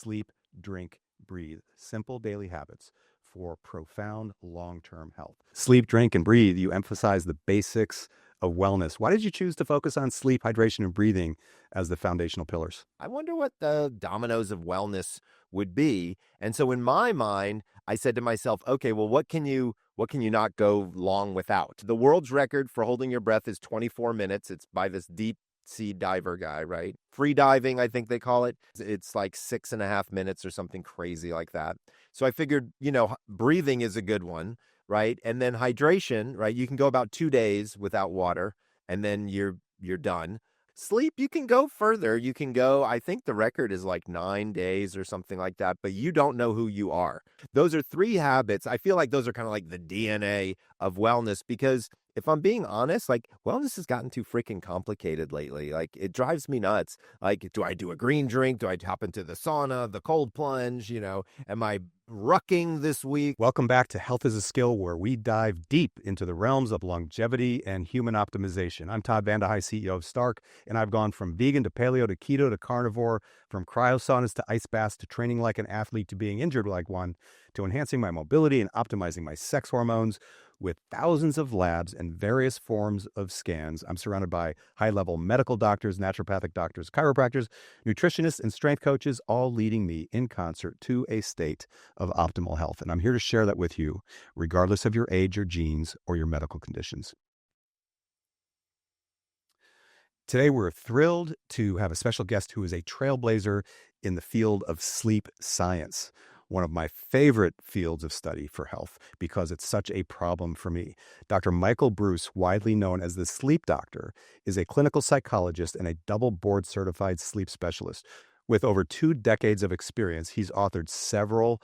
Sleep, Drink, Breathe. Simple daily habits for profound long-term health. Sleep, drink, and breathe. You emphasize the basics of wellness. Why did you choose to focus on sleep, hydration, and breathing as the foundational pillars? I wonder what the dominoes of wellness would be. And so in my mind, I said to myself, okay, well, what can you not go long without? The world's record for holding your breath is 24 minutes. It's by this deep sea diver guy, right? Free diving, I think they call it. It's like 6.5 minutes or something crazy like that. So I figured, breathing is a good one, right? And then hydration, right? You can go about 2 days without water and then you're done. Sleep, you can go further. You can go, I think the record is like 9 days or something like that, but you don't know who you are. Those are three habits. I feel like those are kind of like the DNA of wellness because if I'm being honest, like wellness has gotten too freaking complicated lately. Like it drives me nuts. Like, do I do a green drink? Do I hop into the sauna, the cold plunge? Am I rucking this week? Welcome back to Health is a Skill, where we dive deep into the realms of longevity and human optimization. I'm Todd Vande Hei, CEO of Stark, and I've gone from vegan to paleo to keto to carnivore, from cryosaunas to ice baths to training like an athlete to being injured like one, to enhancing my mobility and optimizing my sex hormones. With thousands of labs and various forms of scans, I'm surrounded by high-level medical doctors, naturopathic doctors, chiropractors, nutritionists, and strength coaches, all leading me in concert to a state of optimal health. And I'm here to share that with you, regardless of your age, your genes, or your medical conditions. Today, we're thrilled to have a special guest who is a trailblazer in the field of sleep science, one of my favorite fields of study for health because it's such a problem for me. Dr. Michael Breus, widely known as the sleep doctor, is a clinical psychologist and a double board certified sleep specialist. With over 2 decades of experience, he's authored several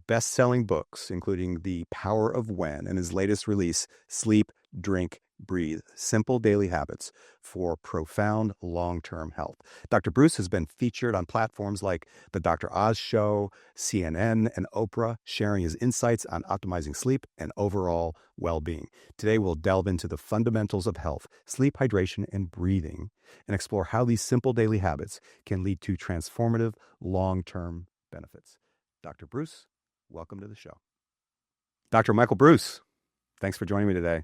best-selling books, including The Power of When and his latest release, Sleep, Drink, Breathe. Simple daily habits for profound long-term health. Dr. Breus has been featured on platforms like The Dr. Oz Show, CNN, and Oprah, sharing his insights on optimizing sleep and overall well-being. Today, we'll delve into the fundamentals of health, sleep, hydration, and breathing, and explore how these simple daily habits can lead to transformative long-term benefits. Dr. Breus, welcome to the show. Dr. Michael Breus, thanks for joining me today.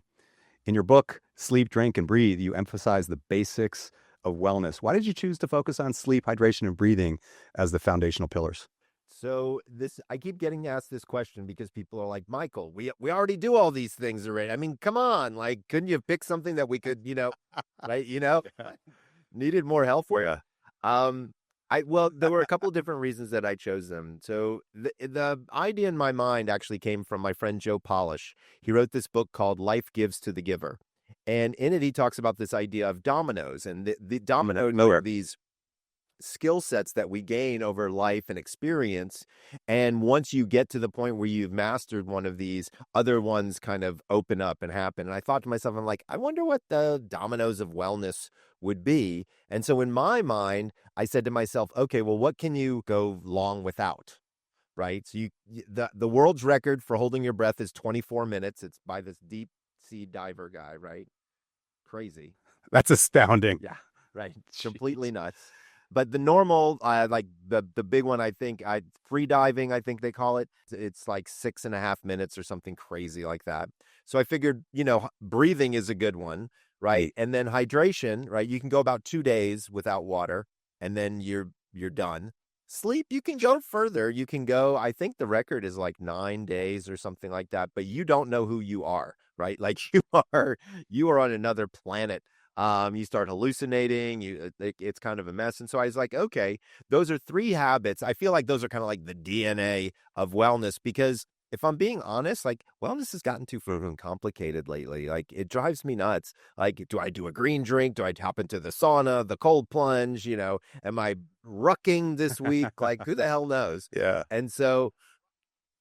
In your book, Sleep, Drink, and Breathe, you emphasize the basics of wellness. Why did you choose to focus on sleep, hydration, and breathing as the foundational pillars? So I keep getting asked this question because people are like, Michael, we already do all these things already. I mean, come on, like, couldn't you pick something that we could, right? Needed more help for you. Well, there were a couple of different reasons that I chose them. So the idea in my mind actually came from my friend Joe Polish. He wrote this book called Life Gives to the Giver. And in it, he talks about this idea of dominoes, and the dominoes are these skill sets that we gain over life and experience. And once you get to the point where you've mastered one of these, other ones kind of open up and happen. And I thought to myself, I'm like, I wonder what the dominoes of wellness would be. And so in my mind, I said to myself, okay, well, what can you go long without? Right. So the world's record for holding your breath is 24 minutes. It's by this deep sea diver guy, right? Crazy. That's astounding. Yeah. Right. Completely nuts. But the normal, like the big one, I think, free diving, I think they call it. It's like 6.5 minutes or something crazy like that. So I figured, breathing is a good one, right? And then hydration, right? You can go about 2 days without water, and then you're done. Sleep, you can go further. You can go, I think the record is like 9 days or something like that, but you don't know who you are, right? Like you are on another planet. You start hallucinating, it's kind of a mess. And so I was like, okay, those are 3 habits. I feel like those are kind of like the DNA of wellness because if I'm being honest, like wellness has gotten too freaking complicated lately. Like it drives me nuts. Like, do I do a green drink? Do I hop into the sauna, the cold plunge? Am I rucking this week? Like who the hell knows? Yeah. And so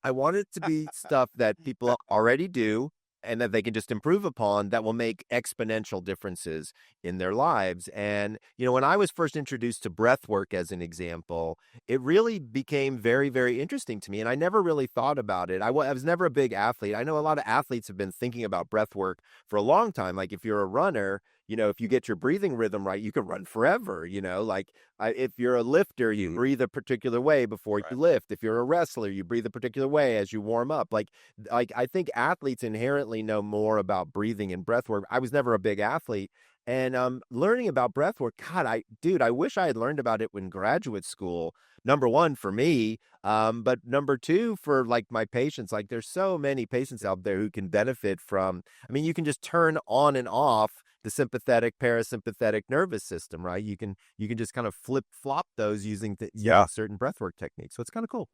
I want it to be stuff that people already do and that they can just improve upon that will make exponential differences in their lives. And, when I was first introduced to breathwork as an example, it really became very, very interesting to me. And I never really thought about it. I was never a big athlete. I know a lot of athletes have been thinking about breathwork for a long time. Like if you're a runner, if you get your breathing rhythm right, you can run forever. Like if you're a lifter, you breathe a particular way before you lift. If you're a wrestler, you breathe a particular way as you warm up. Like I think athletes inherently know more about breathing and breath work. I was never a big athlete. And learning about breath work, God, I wish I had learned about it in graduate school. Number one for me, but number two for like my patients. Like there's so many patients out there who can benefit from. I mean, you can just turn on and off the sympathetic, parasympathetic nervous system, right? You can just kind of flip flop those using certain breathwork techniques. So it's kind of cool.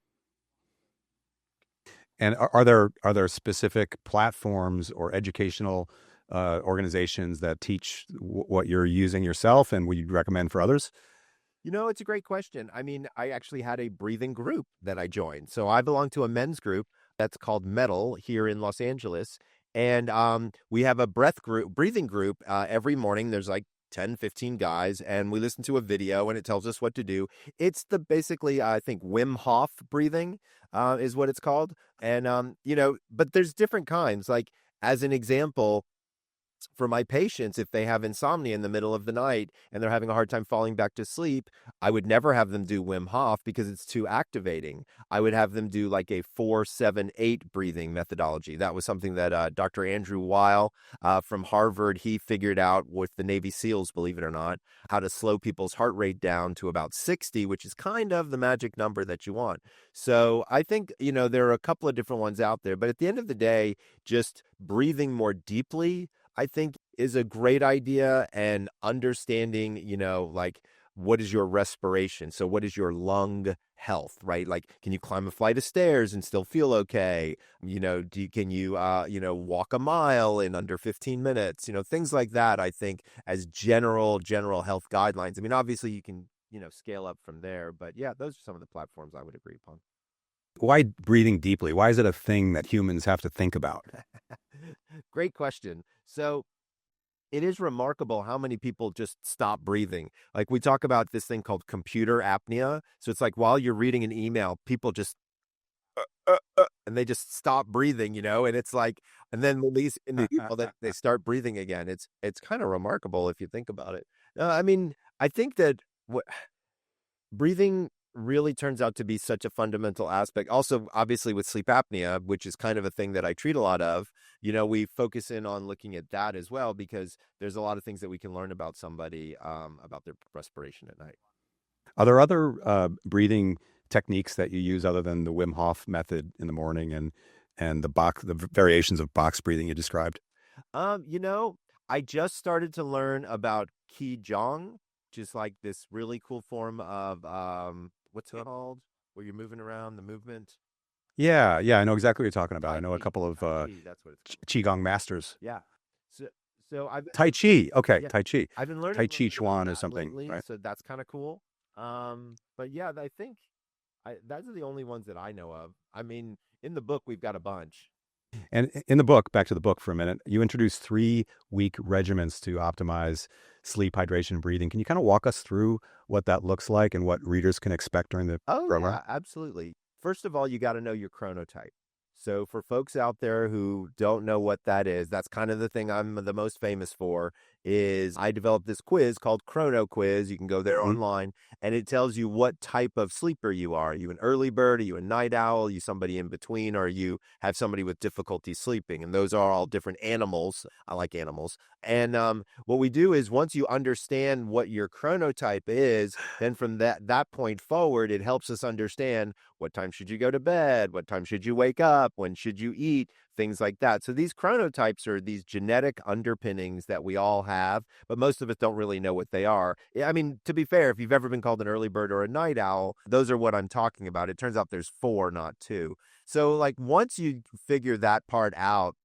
And are there specific platforms or educational organizations that teach what you're using yourself, and would you recommend for others? It's a great question. I mean, I actually had a breathing group that I joined. So I belong to a men's group that's called Metal here in Los Angeles. And we have a breathing group every morning. There's like 10, 15 guys, and we listen to a video and it tells us what to do. It's basically, I think, Wim Hof breathing is what it's called. And, but there's different kinds. Like, as an example, for my patients, if they have insomnia in the middle of the night and they're having a hard time falling back to sleep, I would never have them do Wim Hof because it's too activating. I would have them do like a 4-7-8 breathing methodology. That was something that Dr. Andrew Weil from Harvard, he figured out with the Navy SEALs, believe it or not, how to slow people's heart rate down to about 60, which is kind of the magic number that you want. So I think, there are a couple of different ones out there, but at the end of the day, just breathing more deeply, I think, is a great idea. And understanding, like, what is your respiration? So what is your lung health, right? Like, can you climb a flight of stairs and still feel okay? Can you walk a mile in under 15 minutes? Things like that, I think, as general health guidelines. I mean, obviously you can, scale up from there, but yeah, those are some of the platforms I would agree upon. Why breathing deeply? Why is it a thing that humans have to think about? Great question. So it is remarkable how many people just stop breathing. Like we talk about this thing called computer apnea. So it's like while you're reading an email, people just and they just stop breathing, and it's like, and then when these people that they start breathing again, it's kind of remarkable if you think about it. I mean, I think that breathing really turns out to be such a fundamental aspect. Also, obviously, with sleep apnea, which is kind of a thing that I treat a lot of, we focus in on looking at that as well, because there's a lot of things that we can learn about somebody, about their respiration at night. Are there other breathing techniques that you use other than the Wim Hof method in the morning and the variations of box breathing you described? I just started to learn about Qigong, which is like this really cool form of what's it called? Where you're moving around the movement. Yeah, I know exactly what you're talking about. Tai I know a Chi, couple of Tai Chi, that's what it's called. Qigong masters. Yeah. So I've Tai Chi. Okay, yeah, Tai Chi. I've been learning Tai a Chi little bit about Chuan or that something, lately, right? so that's kind of cool. But yeah, I think those are the only ones that I know of. I mean, in the book we've got a bunch. And in the book, back to the book for a minute, you introduced 3-week regimens to optimize sleep, hydration, breathing. Can you kind of walk us through what that looks like and what readers can expect during the program? Yeah, absolutely. First of all, you got to know your chronotype. So for folks out there who don't know what that is, that's kind of the thing I'm the most famous for. Is I developed this quiz called Chrono Quiz. You can go there online, and it tells you what type of sleeper you are. Are you an early bird? Are you a night owl? Are you somebody in between? Or you have somebody with difficulty sleeping? And those are all different animals. I like animals. And what we do is once you understand what your chronotype is, then from that point forward, it helps us understand what time should you go to bed? What time should you wake up? When should you eat? Things like that. So these chronotypes are these genetic underpinnings that we all have, but most of us don't really know what they are. I mean, to be fair, if you've ever been called an early bird or a night owl, those are what I'm talking about. It turns out there's 4, not 2. So like once you figure that part out,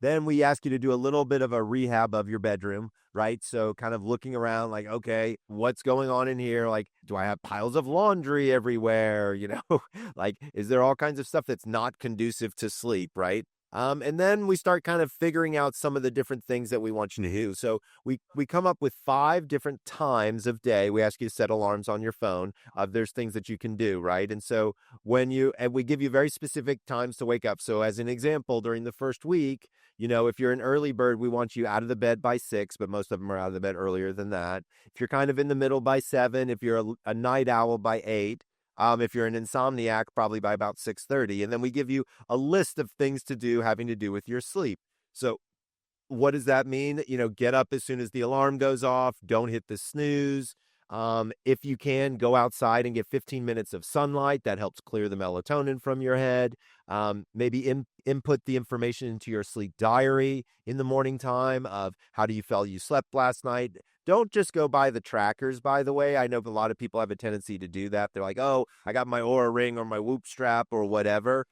then we ask you to do a little bit of a rehab of your bedroom, right? So kind of looking around like, okay, what's going on in here? Like, do I have piles of laundry everywhere? Like, is there all kinds of stuff that's not conducive to sleep, right? And then we start kind of figuring out some of the different things that we want you to do. So we come up with 5 different times of day. We ask you to set alarms on your phone. There's things that you can do, right? And so and we give you very specific times to wake up. So as an example, during the first week, if you're an early bird, we want you out of the bed by 6, but most of them are out of the bed earlier than that. If you're kind of in the middle, by 7, if you're a night owl, by 8. If you're an insomniac, probably by about 6:30. And then we give you a list of things to do having to do with your sleep. So what does that mean? Get up as soon as the alarm goes off. Don't hit the snooze. If you can, go outside and get 15 minutes of sunlight. That helps clear the melatonin from your head. Maybe input the information into your sleep diary in the morning time of how do you feel you slept last night. Don't just go by the trackers, by the way. I know a lot of people have a tendency to do that. They're like, oh, I got my Oura ring or my Whoop strap or whatever.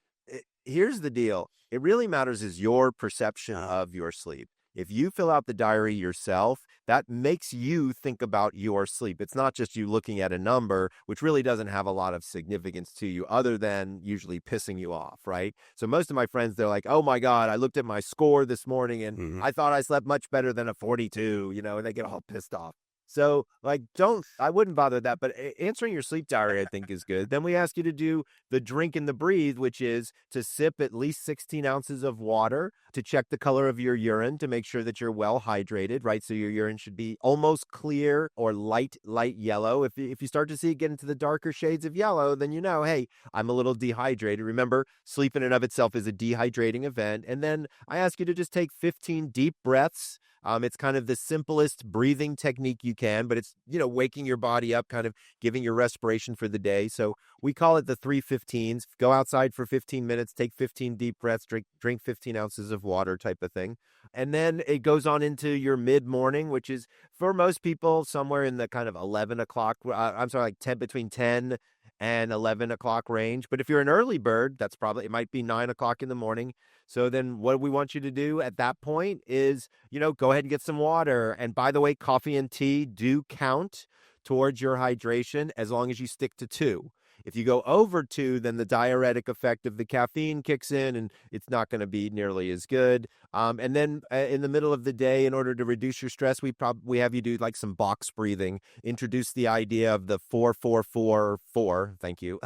Here's the deal. It really matters is your perception of your sleep. If you fill out the diary yourself, that makes you think about your sleep. It's not just you looking at a number, which really doesn't have a lot of significance to you other than usually pissing you off, right? So most of my friends, they're like, oh my God, I looked at my score this morning and I thought I slept much better than a 42, and they get all pissed off. So I wouldn't bother that, but answering your sleep diary, I think, is good. Then we ask you to do the drink and the breathe, which is to sip at least 16 ounces of water, to check the color of your urine, to make sure that you're well hydrated, right? So your urine should be almost clear or light yellow. If you start to see it get into the darker shades of yellow, then hey, I'm a little dehydrated. Remember, sleep in and of itself is a dehydrating event. And then I ask you to just take 15 deep breaths. It's kind of the simplest breathing technique you can, but it's, waking your body up, kind of giving your respiration for the day. So we call it the 3:15s. Go outside for 15 minutes, take 15 deep breaths, drink 15 ounces of water type of thing. And then it goes on into your mid-morning, which is for most people somewhere in the kind of 11 o'clock. Between 10 and 11 o'clock range. But if you're an early bird, it might be 9 o'clock in the morning. So then what we want you to do at that point is, go ahead and get some water. And by the way, coffee and tea do count towards your hydration as long as you stick to 2. If you go over 2, then the diuretic effect of the caffeine kicks in and it's not going to be nearly as good. And then in the middle of the day, in order to reduce your stress, we have you do like some box breathing, introduce the idea of the 4-4-4-4. Thank you.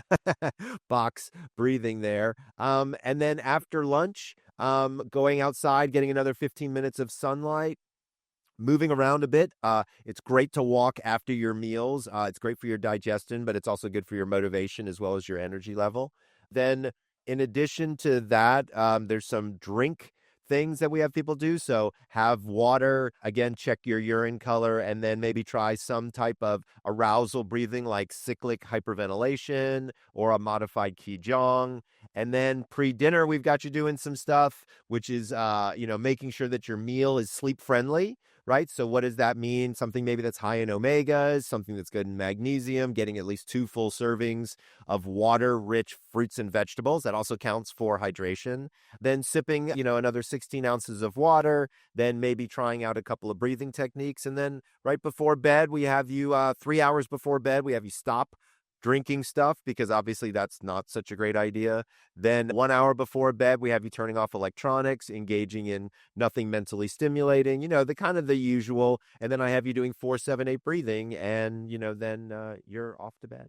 Box breathing there. And then after lunch, going outside, getting another 15 minutes of sunlight. Moving around a bit. It's great to walk after your meals. It's great for your digestion, but it's also good for your motivation as well as your energy level. Then in addition to that, there's some drink things that we have people do. So have water, again, check your urine color, and then maybe try some type of arousal breathing like cyclic hyperventilation or a modified Qigong. And then pre-dinner, we've got you doing some stuff, which is, making sure that your meal is sleep friendly. Right? So what does that mean? Something maybe that's high in omegas, something that's good in magnesium, getting at least 2 full servings of water-rich fruits and vegetables. That also counts for hydration. Then sipping, another 16 ounces of water, then maybe trying out a couple of breathing techniques. And then right before bed, we have you 3 hours before bed, we have you stop drinking stuff because obviously that's not such a great idea. Then 1 hour before bed, we have you turning off electronics, engaging in nothing mentally stimulating, the kind of the usual. And then I have you doing 4-7-8 breathing and, then you're off to bed.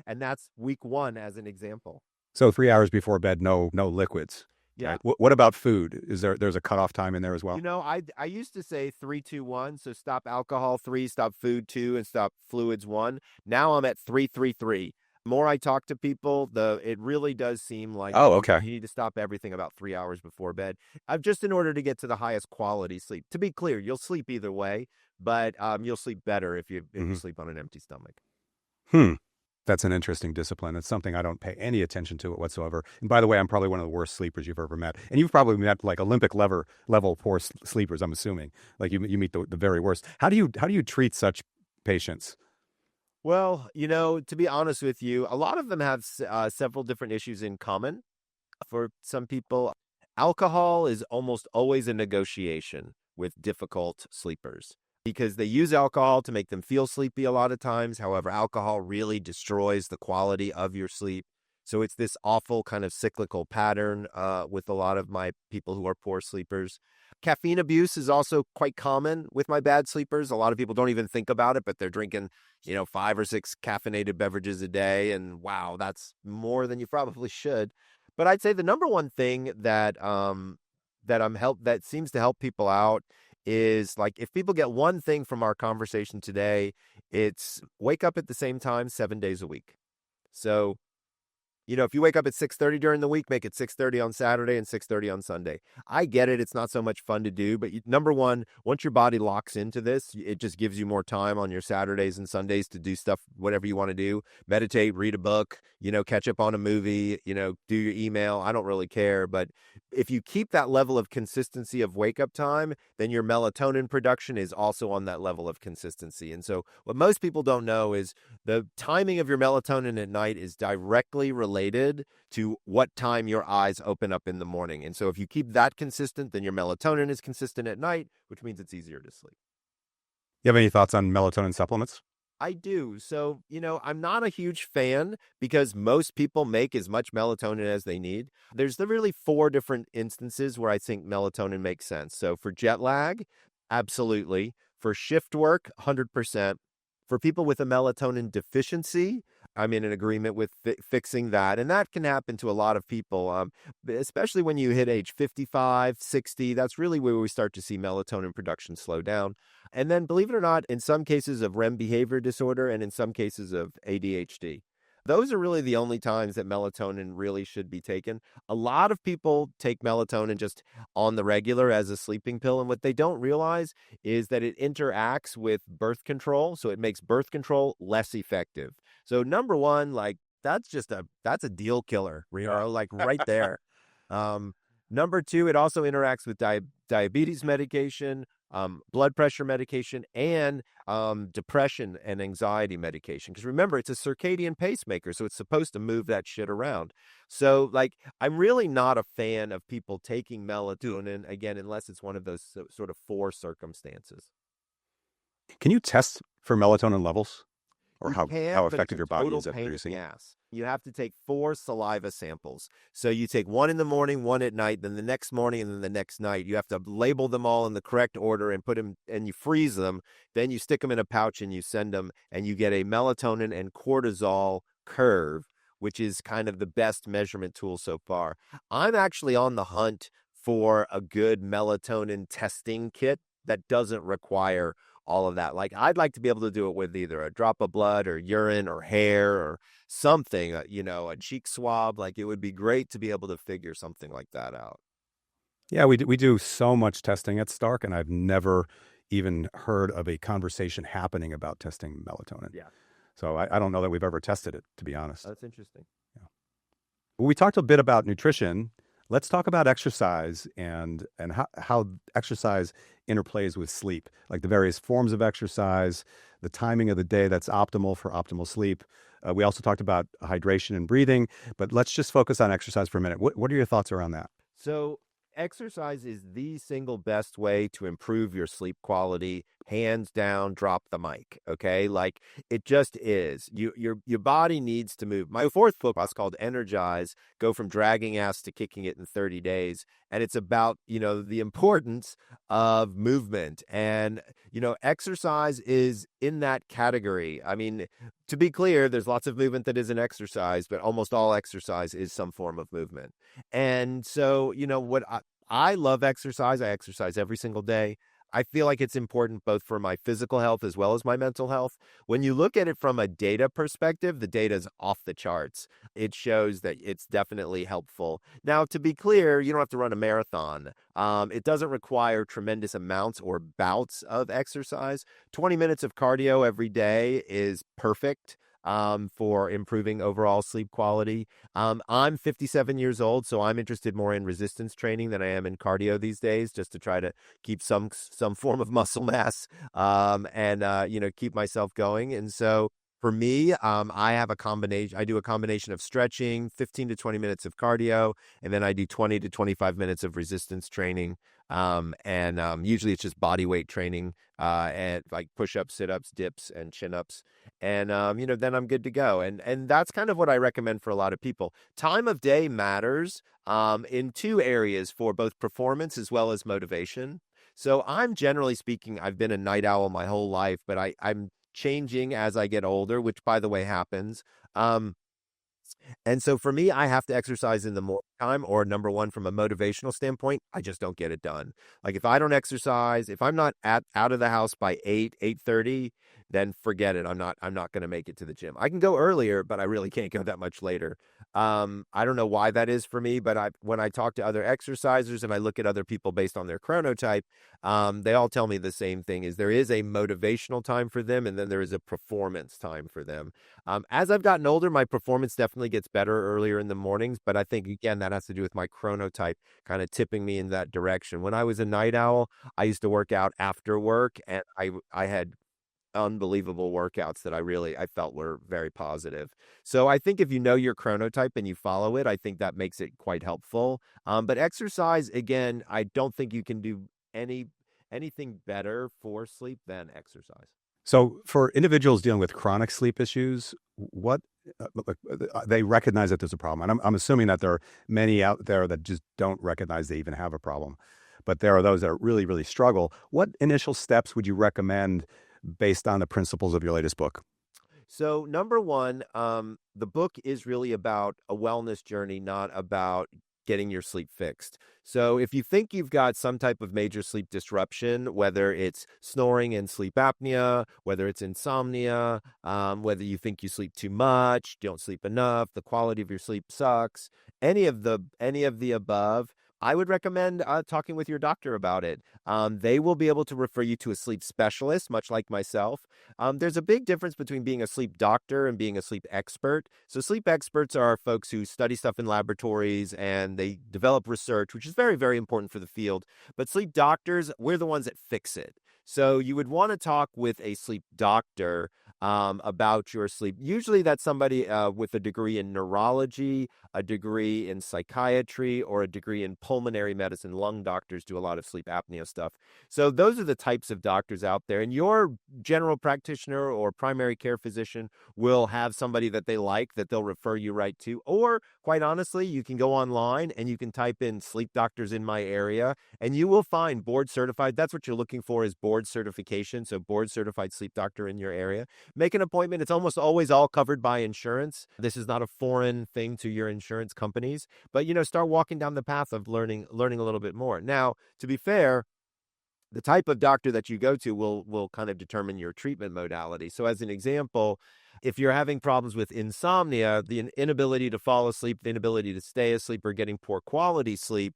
And that's week 1 as an example. So 3 hours before bed, no liquids. Yeah. Right? What about food? There's a cutoff time in there as well? I used to say 3-2-1. So stop alcohol 3, stop food 2, and stop fluids 1. Now I'm at 3-3-3. The more I talk to people, it really does seem like okay. You need to stop everything about 3 hours before bed. Just in order to get to the highest quality sleep. To be clear, you'll sleep either way, but you'll sleep better if you sleep on an empty stomach. That's an interesting discipline. It's something I don't pay any attention to whatsoever. And by the way, I'm probably one of the worst sleepers you've ever met. And you've probably met like Olympic level poor sleepers, I'm assuming. Like you meet the very worst. How do you treat such patients? Well, to be honest with you, a lot of them have several different issues in common. For some people, alcohol is almost always a negotiation with difficult sleepers, because they use alcohol to make them feel sleepy a lot of times. However, alcohol really destroys the quality of your sleep. So it's this awful kind of cyclical pattern with a lot of my people who are poor sleepers. Caffeine abuse is also quite common with my bad sleepers. A lot of people don't even think about it, but they're drinking, 5 or 6 caffeinated beverages a day. And wow, that's more than you probably should. But I'd say the number one thing that seems to help people out is like if people get one thing from our conversation today, it's wake up at the same time 7 days a week. So if you wake up at 6:30 during the week, make it 6:30 on Saturday and 6:30 on Sunday. I get it. It's not so much fun to do, but number one, once your body locks into this, it just gives you more time on your Saturdays and Sundays to do stuff, whatever you want to do. Meditate, read a book, catch up on a movie, do your email. I don't really care. But if you keep that level of consistency of wake up time, then your melatonin production is also on that level of consistency. And so what most people don't know is the timing of your melatonin at night is directly related to what time your eyes open up in the morning. And so if you keep that consistent, then your melatonin is consistent at night, which means it's easier to sleep. You have any thoughts on melatonin supplements? I do. So, I'm not a huge fan because most people make as much melatonin as they need. There's really 4 different instances where I think melatonin makes sense. So for jet lag, absolutely. For shift work, 100%. For people with a melatonin deficiency, I'm in an agreement with fixing that. And that can happen to a lot of people, especially when you hit age 55, 60. That's really where we start to see melatonin production slow down. And then, believe it or not, in some cases of REM behavior disorder and in some cases of ADHD. Those are really the only times that melatonin really should be taken. A lot of people take melatonin just on the regular as a sleeping pill. And what they don't realize is that it interacts with birth control. So it makes birth control less effective. So number one, like that's a deal killer, like right there. Number two, it also interacts with diabetes medication, blood pressure medication, and depression and anxiety medication. Because remember, it's a circadian pacemaker, so it's supposed to move that shit around. So, I'm really not a fan of people taking melatonin, again, unless it's one of those sort of 4 circumstances. Can you test for melatonin levels? Or You how can, but effective it's a your body total is at pain in producing the it? ass. You have to take 4 saliva samples. So you take 1 in the morning, 1 at night, then the next morning, and then the next night. You have to label them all in the correct order and put them, and you freeze them. Then you stick them in a pouch and you send them, and you get a melatonin and cortisol curve, which is kind of the best measurement tool so far. I'm actually on the hunt for a good melatonin testing kit that doesn't require all of that. I'd like to be able to do it with either a drop of blood or urine or hair or something, a cheek swab. It would be great to be able to figure something like that out. Yeah, we do so much testing at Stark, and I've never even heard of a conversation happening about testing melatonin. Yeah. So I don't know that we've ever tested it, to be honest. That's interesting. Yeah. Well, we talked a bit about nutrition. Let's talk about exercise and how exercise interplays with sleep, like the various forms of exercise, the timing of the day that's optimal for optimal sleep. We also talked about hydration and breathing, but let's just focus on exercise for a minute. What are your thoughts around that? So exercise is the single best way to improve your sleep quality. Hands down, drop the mic. Okay. It just is. Your body needs to move. My 4th book is called Energize, Go from Dragging Ass to Kicking It in 30 Days. And it's about, the importance of movement, and, exercise is in that category. I mean, to be clear, there's lots of movement that isn't exercise, but almost all exercise is some form of movement. And so, what I love exercise. I exercise every single day. I feel like it's important both for my physical health as well as my mental health. When you look at it from a data perspective, the data is off the charts. It shows that it's definitely helpful. Now, to be clear, you don't have to run a marathon. It doesn't require tremendous amounts or bouts of exercise. 20 minutes of cardio every day is perfect for improving overall sleep quality. I'm 57 years old, so I'm interested more in resistance training than I am in cardio these days, just to try to keep some form of muscle mass and keep myself going. And so For me, I have a combination. I do a combination of stretching, 15 to 20 minutes of cardio, and then I do 20 to 25 minutes of resistance training. And usually it's just body weight training, and like push-ups, sit-ups, dips, and chin-ups. And then I'm good to go. And that's kind of what I recommend for a lot of people. Time of day matters in two areas for both performance as well as motivation. So I'm generally speaking, I've been a night owl my whole life, but I'm changing as I get older, which by the way happens. Um, and so for me, I have to exercise in the morning time, or number one, from a motivational standpoint, I just don't get it done. Like if I don't exercise, if I'm not out of the house by 8:30, then forget it. I'm not going to make it to the gym. I can go earlier, but I really can't go that much later. I don't know why that is for me, but when I talk to other exercisers and I look at other people based on their chronotype, they all tell me the same thing: is there is a motivational time for them, and then there is a performance time for them. As I've gotten older, my performance definitely gets better earlier in the mornings, but I think, again, that has to do with my chronotype kind of tipping me in that direction. When I was a night owl, I used to work out after work, and I had unbelievable workouts that I felt were very positive. So I think if you know your chronotype and you follow it, I think that makes it quite helpful. But exercise, again, I don't think you can do anything better for sleep than exercise. So for individuals dealing with chronic sleep issues, what they recognize that there's a problem. And I'm assuming that there are many out there that just don't recognize they even have a problem. But there are those that really, really struggle. What initial steps would you recommend based on the principles of your latest book? So number one, the book is really about a wellness journey, not about getting your sleep fixed. So if you think you've got some type of major sleep disruption, whether it's snoring and sleep apnea, whether it's insomnia, whether you think you sleep too much, don't sleep enough, the quality of your sleep sucks, any of the above, I would recommend talking with your doctor about it. They will be able to refer you to a sleep specialist, much like myself. There's a big difference between being a sleep doctor and being a sleep expert. So sleep experts are folks who study stuff in laboratories and they develop research, which is very, very important for the field. But sleep doctors, we're the ones that fix it. So you would want to talk with a sleep doctor about your sleep. Usually that's somebody with a degree in neurology, a degree in psychiatry, or a degree in pulmonary medicine. Lung doctors do a lot of sleep apnea stuff. So those are the types of doctors out there. And your general practitioner or primary care physician will have somebody that they like that they'll refer you right to. Or quite honestly, you can go online and you can type in sleep doctors in my area and you will find board certified. That's what you're looking for, is board certification. So board certified sleep doctor in your area. Make an appointment. It's almost always all covered by insurance. This is not a foreign thing to your insurance companies, but start walking down the path of learning a little bit more. Now, to be fair, the type of doctor that you go to will kind of determine your treatment modality. So as an example, if you're having problems with insomnia, the inability to fall asleep, the inability to stay asleep, or getting poor quality sleep,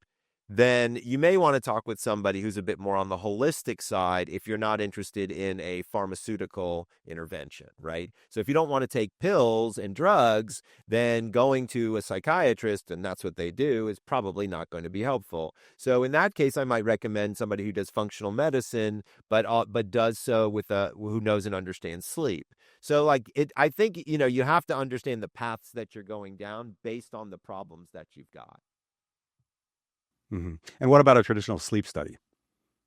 then you may want to talk with somebody who's a bit more on the holistic side if you're not interested in a pharmaceutical intervention, right? So if you don't want to take pills and drugs, then going to a psychiatrist, and that's what they do, is probably not going to be helpful. So in that case, I might recommend somebody who does functional medicine, but does so with who knows and understands sleep. So I think, you have to understand the paths that you're going down based on the problems that you've got. Mm-hmm. And what about a traditional sleep study?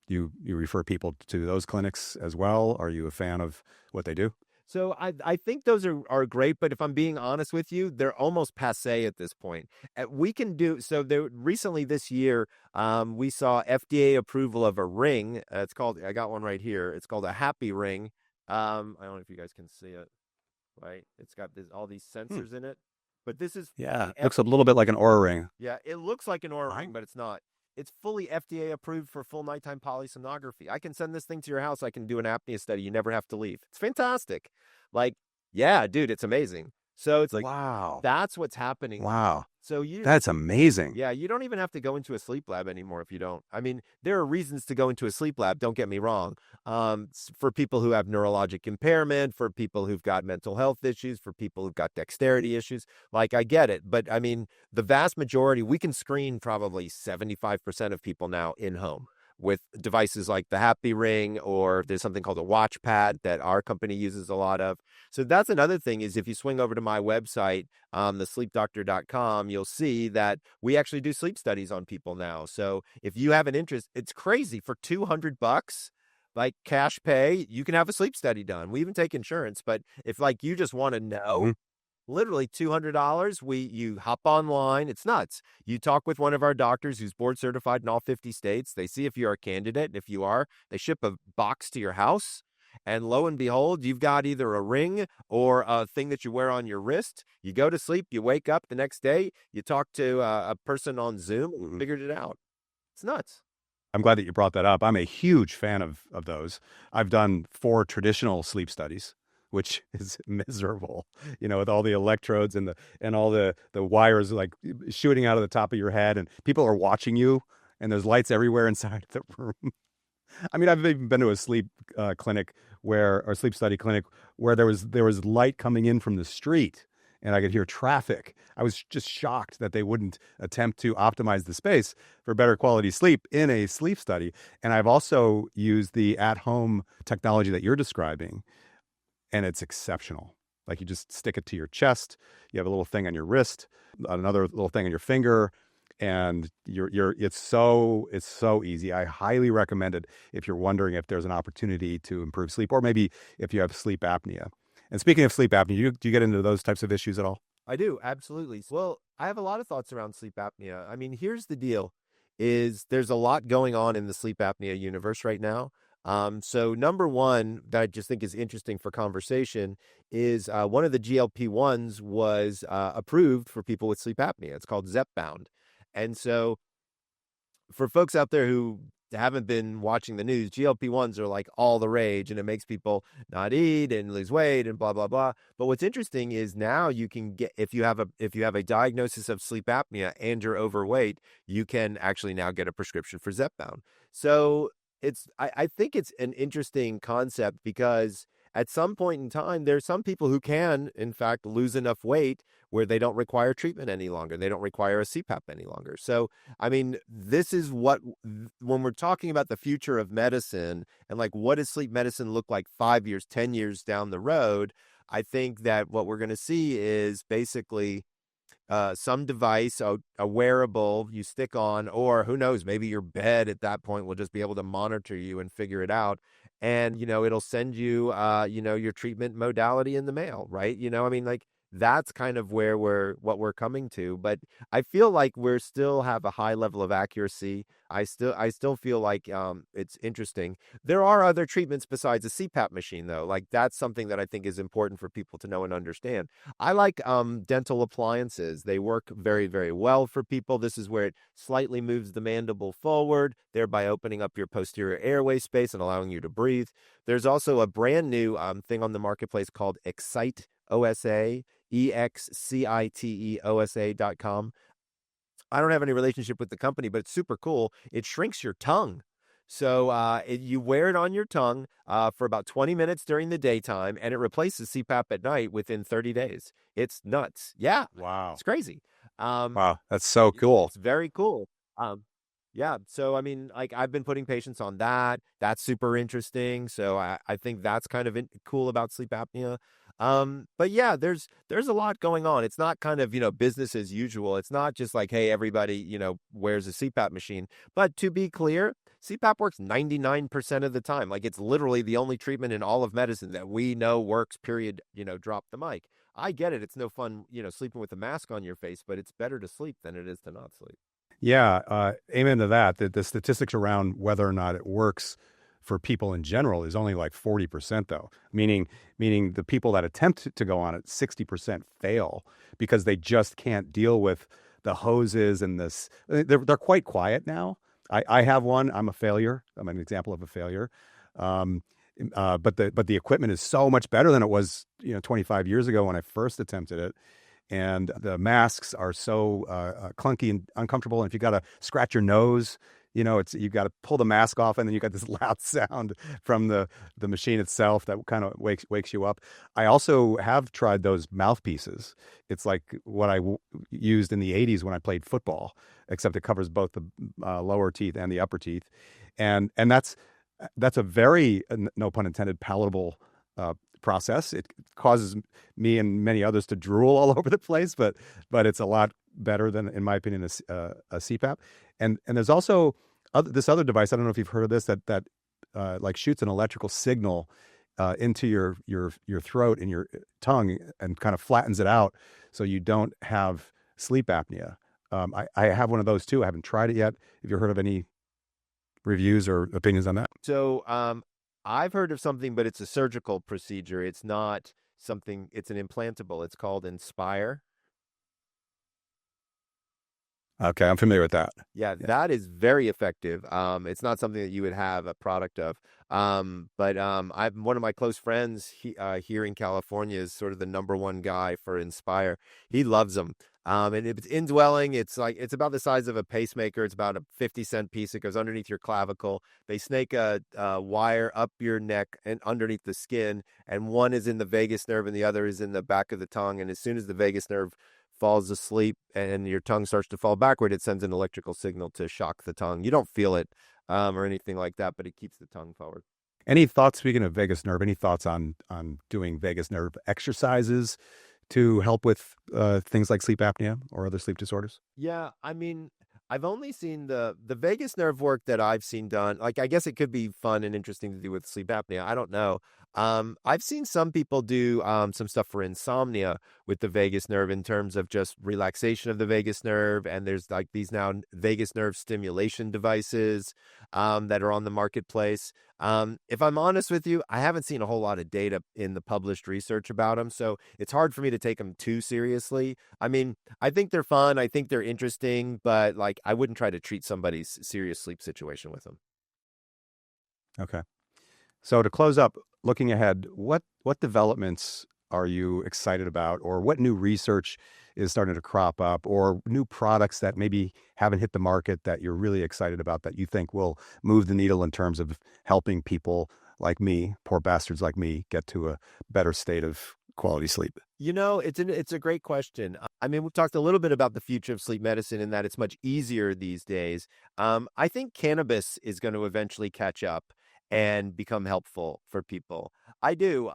You refer people to those clinics as well? Are you a fan of what they do? So I think those are great, but if I'm being honest with you, they're almost passé at this point. We can do so. There recently this year, we saw FDA approval of a ring. It's called. I got one right here. It's called a Happy Ring. I don't know if you guys can see it. Right, it's got all these sensors in it. But this is It looks a little bit like an Oura ring. Yeah, it looks like an Oura ring, but it's not. It's fully FDA approved for full nighttime polysomnography. I can send this thing to your house. I can do an apnea study. You never have to leave. It's fantastic. Yeah, dude, it's amazing. So it's like, wow, that's what's happening. Wow. So that's amazing. Yeah, you don't even have to go into a sleep lab anymore if you don't. I mean, there are reasons to go into a sleep lab, don't get me wrong. For people who have neurologic impairment, for people who've got mental health issues, for people who've got dexterity issues, I get it. But I mean, the vast majority, we can screen probably 75% of people now in home. with devices like the Happy Ring, or there's something called a watch pad that our company uses a lot of. So that's another thing, is if you swing over to my website, thesleepdoctor.com, you'll see that we actually do sleep studies on people now. So if you have an interest, it's crazy. For $200, like cash pay, you can have a sleep study done. We even take insurance, but if like you just want to know, literally $200, you hop online. It's nuts. You talk with one of our doctors who's board certified in all 50 states. They see if you're a candidate. And if you are, they ship a box to your house. And lo and behold, you've got either a ring or a thing that you wear on your wrist. You go to sleep, you wake up the next day, you talk to a person on Zoom, and figured it out. It's nuts. I'm glad that you brought that up. I'm a huge fan of those. I've done 4 traditional sleep studies, which is miserable, with all the electrodes and all the wires like shooting out of the top of your head, and people are watching you, and there's lights everywhere inside the room. I mean, I've even been to a sleep sleep study clinic where there was light coming in from the street, and I could hear traffic. I was just shocked that they wouldn't attempt to optimize the space for better quality sleep in a sleep study. And I've also used the at-home technology that you're describing, and it's exceptional. Like, you just stick it to your chest. You have a little thing on your wrist, another little thing on your finger, and it's so easy. I highly recommend it if you're wondering if there's an opportunity to improve sleep, or maybe if you have sleep apnea. And speaking of sleep apnea, do you get into those types of issues at all? I do, absolutely. Well, I have a lot of thoughts around sleep apnea. I mean, here's the deal, is there's a lot going on in the sleep apnea universe right now. So number one that I just think is interesting for conversation is one of the GLP-1s was approved for people with sleep apnea. It's called Zepbound. And so for folks out there who haven't been watching the news, GLP-1s are like all the rage, and it makes people not eat and lose weight and blah, blah, blah. But what's interesting is now you can get, if you have a diagnosis of sleep apnea and you're overweight, you can actually now get a prescription for Zepbound. So I think it's an interesting concept, because at some point in time, there's some people who can, in fact, lose enough weight where they don't require treatment any longer. They don't require a CPAP any longer. So, I mean, this is when we're talking about the future of medicine and like, what does sleep medicine look like 5 years, 10 years down the road? I think that what we're going to see is basically some device, a wearable you stick on, or who knows, maybe your bed at that point will just be able to monitor you and figure it out. And, it'll send you, your treatment modality in the mail, right? I mean, like, that's kind of what we're coming to. But I feel like we're still have a high level of accuracy. I still feel like it's interesting. There are other treatments besides a CPAP machine, though. Like, that's something that I think is important for people to know and understand. I like dental appliances. They work very, very well for people. This is where it slightly moves the mandible forward, thereby opening up your posterior airway space and allowing you to breathe. There's also a brand new thing on the marketplace called Excite OSA, EXCITEOSA.com. I don't have any relationship with the company, but it's super cool. It shrinks your tongue. So you wear it on your tongue for about 20 minutes during the daytime, and it replaces CPAP at night within 30 days. It's nuts. Yeah. Wow. It's crazy. Wow. That's so cool. It's very cool. Yeah. So, I mean, like, I've been putting patients on that. That's super interesting. So I think that's kind of cool about sleep apnea. But yeah, there's a lot going on. It's not kind of, business as usual. It's not just like, hey, everybody, wears a CPAP machine. But to be clear, CPAP works 99% of the time. Like, it's literally the only treatment in all of medicine that we know works, period, drop the mic. I get it. It's no fun, sleeping with a mask on your face, but it's better to sleep than it is to not sleep. Yeah, amen to that. The statistics around whether or not it works for people in general is only like 40%, though. Meaning the people that attempt to go on it, 60% fail because they just can't deal with the hoses and this. They're quite quiet now. I have one. I'm a failure. I'm an example of a failure. But the equipment is so much better than it was 25 years ago when I first attempted it. And the masks are so clunky and uncomfortable. And if you got to scratch your nose, it's you got to pull the mask off, and then you got this loud sound from the machine itself that kind of wakes you up. I also have tried those mouthpieces. It's like what I used in the '80s when I played football, except it covers both the lower teeth and the upper teeth, and that's a very no pun intended palatable process. It causes me and many others to drool all over the place, but it's a lot better than, in my opinion, a CPAP. And there's also this other device. I don't know if you've heard of this, that like shoots an electrical signal into your throat and your tongue and kind of flattens it out so you don't have sleep apnea. I have one of those too. I haven't tried it yet. Have you heard of any reviews or opinions on that? So I've heard of something, but it's a surgical procedure. It's not something, it's an implantable. It's called Inspire. Okay, I'm familiar with that. Yeah, that is very effective. It's not something that you would have a product of. But I've one of my close friends here in California is sort of the #1 guy for Inspire. He loves them. And if it's indwelling, it's about the size of a pacemaker. It's about a 50-cent piece. It goes underneath your clavicle. They snake a wire up your neck and underneath the skin, and one is in the vagus nerve and the other is in the back of the tongue. And as soon as the vagus nerve falls asleep and your tongue starts to fall backward, it sends an electrical signal to shock the tongue. You don't feel it or anything like that, but it keeps the tongue forward. Any thoughts, speaking of vagus nerve, any thoughts on doing vagus nerve exercises to help with things like sleep apnea or other sleep disorders? Yeah, I mean, I've only seen the vagus nerve work that I've seen done. Like, I guess it could be fun and interesting to do with sleep apnea. I don't know. I've seen some people do some stuff for insomnia with the vagus nerve in terms of just relaxation of the vagus nerve. And there's like these now vagus nerve stimulation devices that are on the marketplace. If I'm honest with you, I haven't seen a whole lot of data in the published research about them. So it's hard for me to take them too seriously. I mean, I think they're fun. I think they're interesting, but like I wouldn't try to treat somebody's serious sleep situation with them. Okay. So to close up, looking ahead, what developments are you excited about, or what new research is starting to crop up, or new products that maybe haven't hit the market that you're really excited about that you think will move the needle in terms of helping people like me, poor bastards like me, get to a better state of quality sleep? It's a great question. I mean, we've talked a little bit about the future of sleep medicine and that it's much easier these days. I think cannabis is going to eventually catch up and become helpful for people. I do.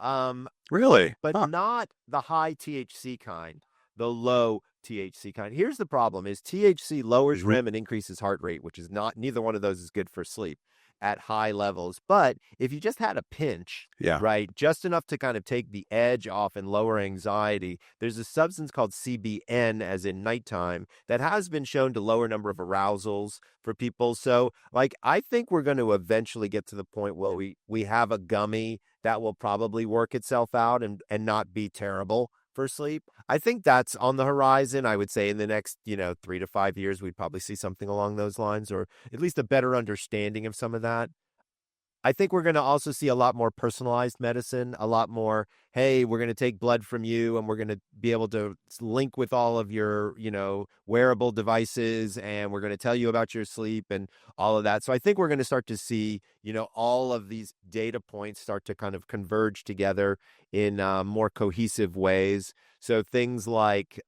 Really? But Huh. not the high THC kind, the low THC kind. Here's the problem is THC lowers REM and increases heart rate, which is neither one of those is good for sleep at high levels. But if you just had a pinch, Yeah. right, just enough to kind of take the edge off and lower anxiety, there's a substance called CBN, as in nighttime, that has been shown to lower number of arousals for people. So like, I think we're going to eventually get to the point where we have a gummy that will probably work itself out and not be terrible for sleep. I think that's on the horizon. I would say in the next, 3 to 5 years, we'd probably see something along those lines, or at least a better understanding of some of that. I think we're going to also see a lot more personalized medicine, a lot more, hey, we're going to take blood from you and we're going to be able to link with all of your, wearable devices, and we're going to tell you about your sleep and all of that. So I think we're going to start to see, all of these data points start to kind of converge together in more cohesive ways. So things like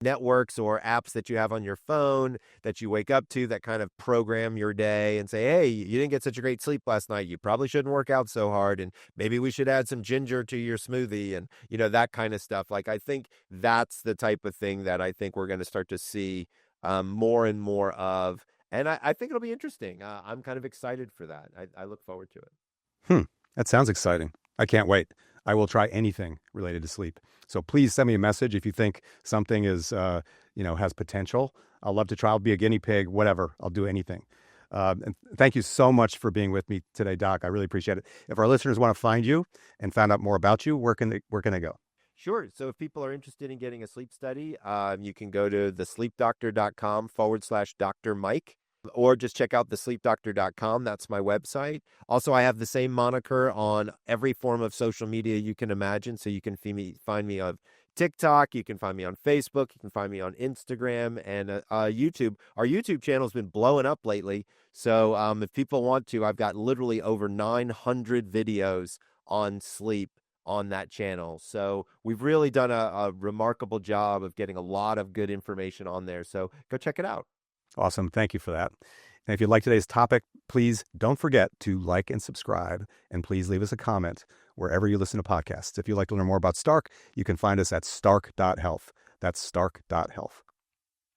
networks or apps that you have on your phone that you wake up to that kind of program your day and say, hey, you didn't get such a great sleep last night. You probably shouldn't work out so hard. And maybe we should add some ginger to your smoothie and, that kind of stuff. Like, I think that's the type of thing that I think we're going to start to see more and more of. And I think it'll be interesting. I'm kind of excited for that. I look forward to it. That sounds exciting. I can't wait. I will try anything related to sleep. So please send me a message if you think something is, has potential. I'll love to try. I'll be a guinea pig, whatever. I'll do anything. And thank you so much for being with me today, Doc. I really appreciate it. If our listeners want to find you and find out more about you, where can they go? Sure. So if people are interested in getting a sleep study, you can go to thesleepdoctor.com/Dr. Mike. Or just check out thesleepdoctor.com. That's my website. Also, I have the same moniker on every form of social media you can imagine. So you can find me on TikTok. You can find me on Facebook. You can find me on Instagram and YouTube. Our YouTube channel has been blowing up lately. So if people want to, I've got literally over 900 videos on sleep on that channel. So we've really done a remarkable job of getting a lot of good information on there. So go check it out. Awesome. Thank you for that. And if you like today's topic, please don't forget to like and subscribe, and please leave us a comment wherever you listen to podcasts. If you'd like to learn more about Stark, you can find us at stark.health. That's stark.health.